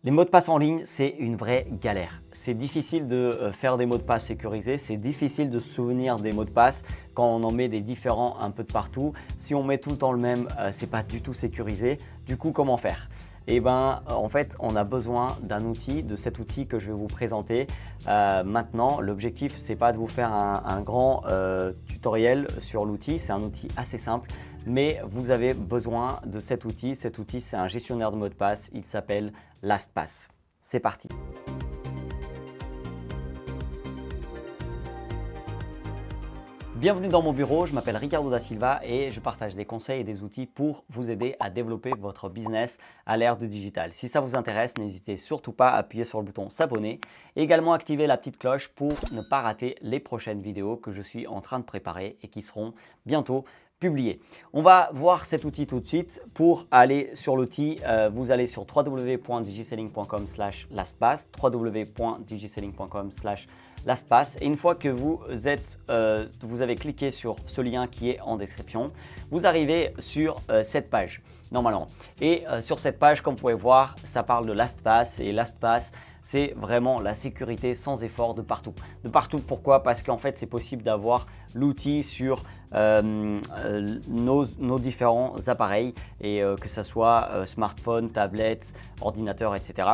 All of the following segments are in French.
Les mots de passe en ligne, c'est une vraie galère. C'est difficile de faire des mots de passe sécurisés, c'est difficile de se souvenir des mots de passe quand on en met des différents un peu de partout. Si on met tout le temps le même, c'est pas du tout sécurisé. Du coup, comment faire? Eh bien, en fait, on a besoin d'un outil, de cet outil que je vais vous présenter maintenant. L'objectif, c'est pas de vous faire un grand tutoriel sur l'outil, c'est un outil assez simple. Mais vous avez besoin de cet outil. Cet outil, c'est un gestionnaire de mots de passe. Il s'appelle LastPass. C'est parti. Bienvenue dans mon bureau, je m'appelle Ricardo da Silva et je partage des conseils et des outils pour vous aider à développer votre business à l'ère du digital. Si ça vous intéresse, n'hésitez surtout pas à appuyer sur le bouton s'abonner et également activer la petite cloche pour ne pas rater les prochaines vidéos que je suis en train de préparer et qui seront bientôt publiées. On va voir cet outil tout de suite. Pour aller sur l'outil, vous allez sur www.digiselling.com/lastpass, www.digiselling.com/lastpass et une fois que vous avez cliqué sur ce lien qui est en description, vous arrivez sur cette page normalement. Et sur cette page, comme vous pouvez voir, ça parle de LastPass et LastPass, c'est vraiment la sécurité sans effort de partout. De partout, pourquoi? Parce qu'en fait, c'est possible d'avoir l'outil sur nos différents appareils et que ce soit smartphone, tablette, ordinateur, etc.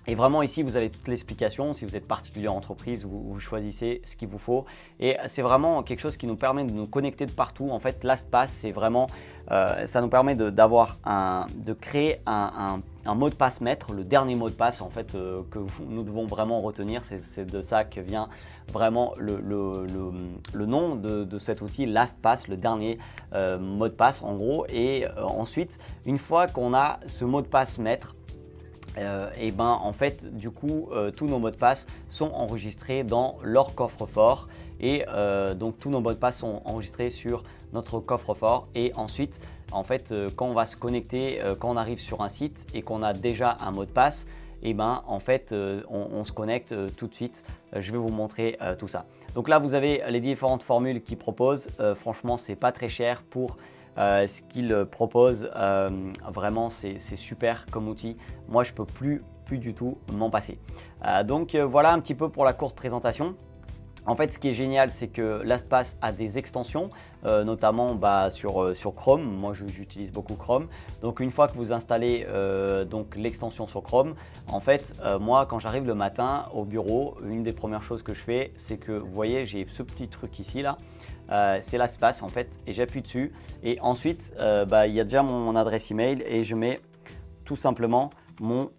Et vraiment ici, vous avez toute l'explication. Si vous êtes particulier en entreprise, vous choisissez ce qu'il vous faut. Et c'est vraiment quelque chose qui nous permet de nous connecter de partout. En fait, LastPass, c'est vraiment, ça nous permet de créer un mot de passe maître, le dernier mot de passe en fait nous devons vraiment retenir. C'est de ça que vient vraiment le nom de cet outil, LastPass, le dernier mot de passe en gros. Et ensuite, une fois qu'on a ce mot de passe maître, et ben en fait du coup tous nos mots de passe sont enregistrés dans leur coffre-fort et donc tous nos mots de passe sont enregistrés sur notre coffre-fort et ensuite en fait quand on va se connecter, quand on arrive sur un site et qu'on a déjà un mot de passe, et ben en fait on se connecte tout de suite. Je vais vous montrer tout ça. Donc là vous avez les différentes formules qu'ils proposent. Franchement, c'est pas très cher pour ce qu'il propose. Vraiment, c'est super comme outil. Moi, je peux plus du tout m'en passer. Donc voilà un petit peu pour la courte présentation. En fait, ce qui est génial, c'est que LastPass a des extensions, notamment sur Chrome. Moi, j'utilise beaucoup Chrome. Donc, une fois que vous installez l'extension sur Chrome, en fait, moi, quand j'arrive le matin au bureau, une des premières choses que je fais, c'est que vous voyez, j'ai ce petit truc ici là. C'est LastPass en fait, et j'appuie dessus. Et ensuite, il y a déjà mon adresse email et je mets tout simplement mon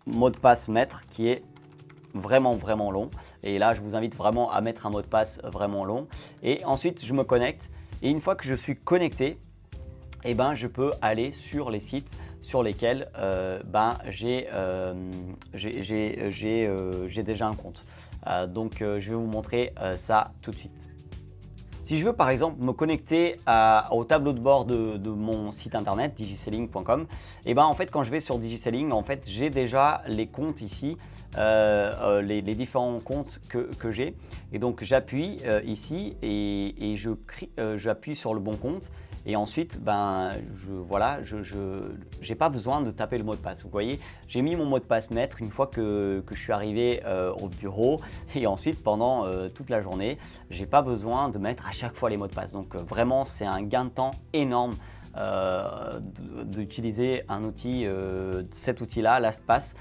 mot de passe maître qui est vraiment long. Et là, je vous invite vraiment à mettre un mot de passe vraiment long. Et ensuite, je me connecte. Et une fois que je suis connecté, eh ben, je peux aller sur les sites sur lesquels j'ai déjà un compte. Donc, je vais vous montrer ça tout de suite. Si je veux par exemple me connecter au tableau de bord de mon site internet digiselling.com, et ben en fait quand je vais sur Digiselling, en fait j'ai déjà les comptes ici, les différents comptes que j'ai. Et donc j'appuie ici et j'appuie sur le bon compte. Et ensuite, je n'ai pas besoin de taper le mot de passe. Vous voyez, j'ai mis mon mot de passe maître une fois que je suis arrivé au bureau. Et ensuite, pendant toute la journée, je n'ai pas besoin de mettre à chaque fois les mots de passe. Donc vraiment, c'est un gain de temps énorme d'utiliser un outil, cet outil-là, LastPass,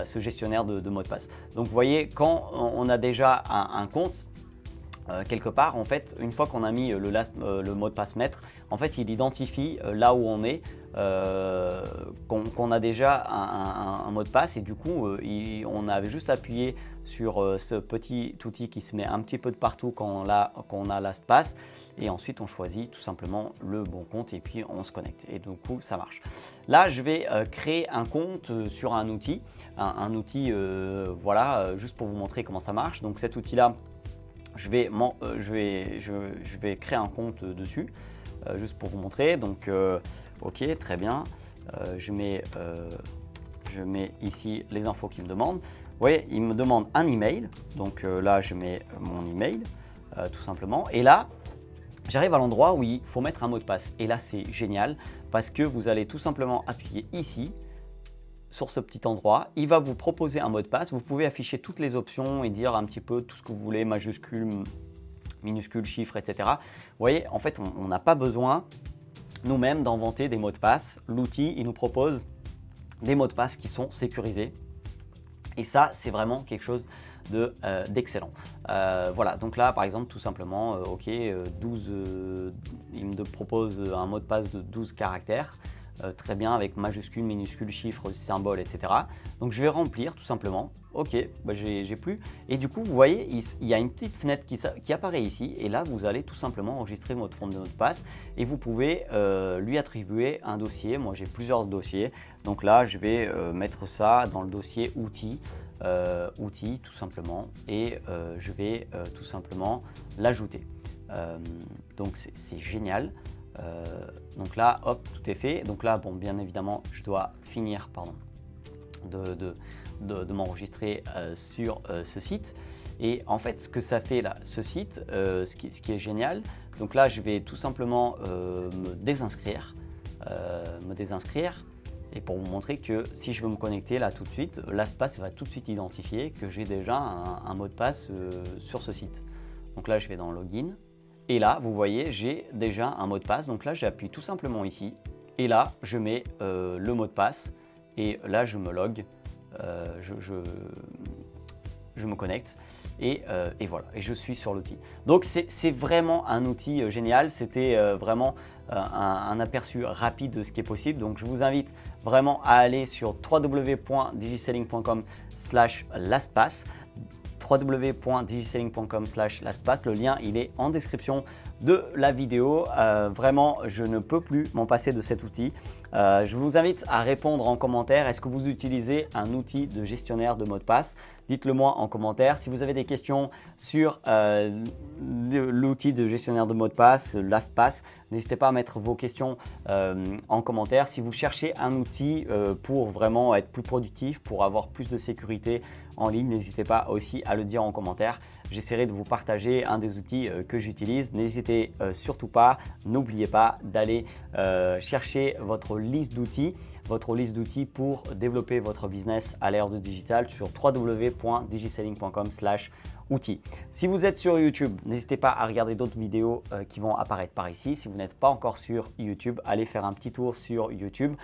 ce gestionnaire de mots de passe. Donc vous voyez, quand on a déjà un compte, quelque part, en fait, une fois qu'on a mis le mot de passe maître, en fait, il identifie là où on est, qu'on a déjà un mot de passe et du coup, on avait juste appuyé sur ce petit outil qui se met un petit peu de partout quand on a LastPass et ensuite on choisit tout simplement le bon compte et puis on se connecte et du coup, ça marche. Là, je vais créer un compte sur un outil, voilà, juste pour vous montrer comment ça marche. Donc cet outil-là, je vais créer un compte dessus, juste pour vous montrer. Donc, ok, très bien. Je mets ici les infos qu'il me demande. Vous voyez, il me demande un email. Donc là, je mets mon email, tout simplement. Et là, j'arrive à l'endroit où il faut mettre un mot de passe. Et là, c'est génial parce que vous allez tout simplement appuyer ici. sur ce petit endroit, il va vous proposer un mot de passe. Vous pouvez afficher toutes les options et dire un petit peu tout ce que vous voulez, majuscule, minuscule, chiffre, etc. Vous voyez, en fait, on n'a pas besoin nous-mêmes d'inventer des mots de passe. L'outil, il nous propose des mots de passe qui sont sécurisés. Et ça, c'est vraiment quelque chose d'excellent. Voilà, donc là, par exemple, tout simplement, OK, 12, il me propose un mot de passe de 12 caractères. Très bien, avec majuscule, minuscule, chiffre, symbole, etc. Donc, je vais remplir tout simplement. OK, bah, j'ai plus. Et du coup, vous voyez, il y a une petite fenêtre qui apparaît ici. Et là, vous allez tout simplement enregistrer votre mot de passe. Et vous pouvez lui attribuer un dossier. Moi, j'ai plusieurs dossiers. Donc là, je vais mettre ça dans le dossier outils. Outils, tout simplement. Et je vais tout simplement l'ajouter. Donc, c'est génial. Donc là, hop, tout est fait. Donc là, bon, bien évidemment, je dois finir, pardon, de m'enregistrer sur ce site. Et en fait, ce que ça fait là, ce site, ce qui est génial, donc là, je vais tout simplement me désinscrire. Et pour vous montrer que si je veux me connecter là tout de suite, LastPass va tout de suite identifier que j'ai déjà un mot de passe sur ce site. Donc là, je vais dans Login. Et là, vous voyez, j'ai déjà un mot de passe. Donc là, j'appuie tout simplement ici. Et là, je mets le mot de passe. Et là, je me log. Je me connecte. Et voilà, et je suis sur l'outil. Donc, c'est vraiment un outil génial. C'était vraiment un aperçu rapide de ce qui est possible. Donc, je vous invite vraiment à aller sur www.digiselling.com/lastpass. www.digiselling.com/lastpass. Le lien, il est en description de la vidéo. Vraiment, je ne peux plus m'en passer de cet outil. Je vous invite à répondre en commentaire. Est-ce que vous utilisez un outil de gestionnaire de mots de passe? Dites-le moi en commentaire. Si vous avez des questions sur l'outil de gestionnaire de mots de passe, LastPass, n'hésitez pas à mettre vos questions en commentaire. Si vous cherchez un outil pour vraiment être plus productif, pour avoir plus de sécurité en ligne, n'hésitez pas aussi à le dire en commentaire. J'essaierai de vous partager un des outils que j'utilise. N'hésitez surtout pas, n'oubliez pas d'aller chercher votre liste d'outils pour développer votre business à l'ère du digital sur www.digiselling.com/outils. Si vous êtes sur YouTube, n'hésitez pas à regarder d'autres vidéos qui vont apparaître par ici. Si vous n'êtes pas encore sur YouTube, allez faire un petit tour sur YouTube.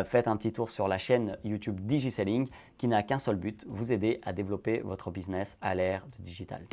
Faites un petit tour sur la chaîne YouTube Digiselling qui n'a qu'un seul but, vous aider à développer votre business à l'ère du digital.